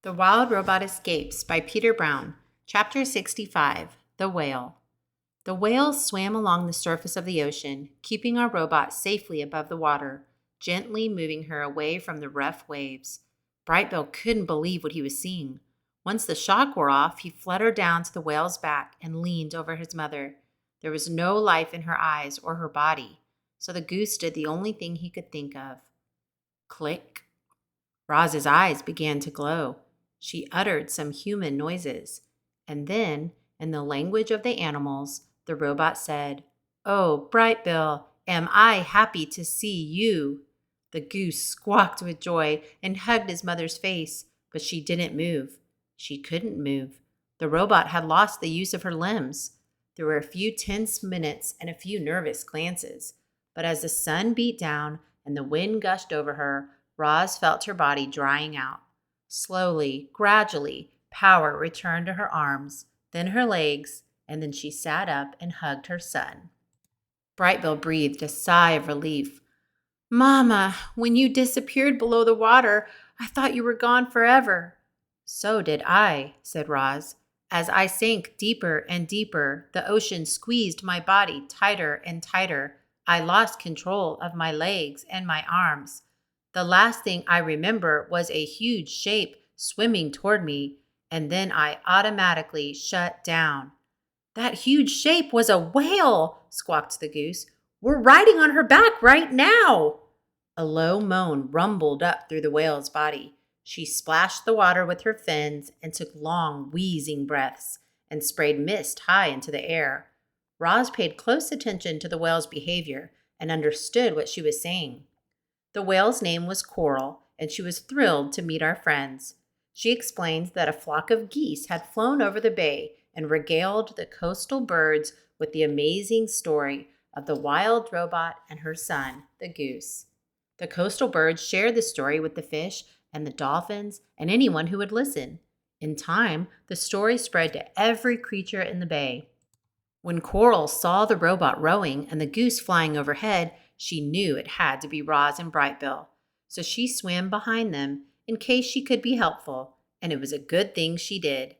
The Wild Robot Escapes by Peter Brown. Chapter 65, The Whale. The whale swam along the surface of the ocean, keeping our robot safely above the water, gently moving her away from the rough waves. Brightbill couldn't believe what he was seeing. Once the shock wore off, he fluttered down to the whale's back and leaned over his mother. There was no life in her eyes or her body, so the goose did the only thing he could think of. Click. Roz's eyes began to glow. She uttered some human noises. And then, in the language of the animals, the robot said, "Oh, Brightbill, am I happy to see you." The goose squawked with joy and hugged his mother's face, but she didn't move. She couldn't move. The robot had lost the use of her limbs. There were a few tense minutes and a few nervous glances. But as the sun beat down and the wind gushed over her, Roz felt her body drying out. Slowly, gradually, power returned to her arms, then her legs, and then she sat up and hugged her son. Brightbill breathed a sigh of relief. "Mama, when you disappeared below the water, I thought you were gone forever." "So did I," said Roz. "As I sank deeper and deeper, the ocean squeezed my body tighter and tighter. I lost control of my legs and my arms. The last thing I remember was a huge shape swimming toward me, and then I automatically shut down." "That huge shape was a whale," squawked the goose. "We're riding on her back right now." A low moan rumbled up through the whale's body. She splashed the water with her fins and took long, wheezing breaths and sprayed mist high into the air. Roz paid close attention to the whale's behavior and understood what she was saying. The whale's name was Coral, and she was thrilled to meet our friends. She explained that a flock of geese had flown over the bay and regaled the coastal birds with the amazing story of the wild robot and her son, the goose. The coastal birds shared the story with the fish and the dolphins and anyone who would listen. In time, the story spread to every creature in the bay. When Coral saw the robot rowing and the goose flying overhead, she knew it had to be Roz and Brightbill. So she swam behind them in case she could be helpful, and it was a good thing she did.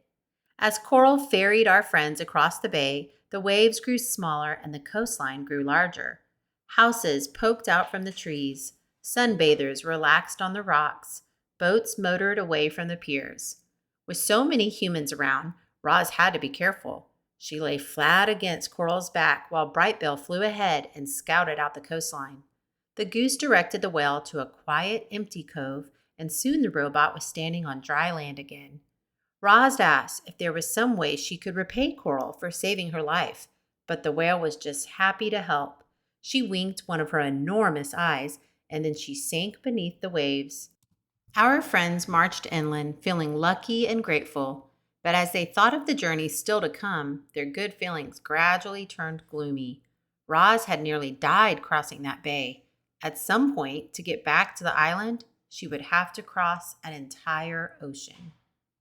As Coral ferried our friends across the bay, the waves grew smaller and the coastline grew larger. Houses poked out from the trees. Sunbathers relaxed on the rocks. Boats motored away from the piers. With so many humans around, Roz had to be careful. She lay flat against Coral's back while Brightbill flew ahead and scouted out the coastline. The goose directed the whale to a quiet, empty cove, and soon the robot was standing on dry land again. Roz asked if there was some way she could repay Coral for saving her life, but the whale was just happy to help. She winked one of her enormous eyes, and then she sank beneath the waves. Our friends marched inland, feeling lucky and grateful. But as they thought of the journey still to come, their good feelings gradually turned gloomy. Roz had nearly died crossing that bay. At some point, to get back to the island, she would have to cross an entire ocean.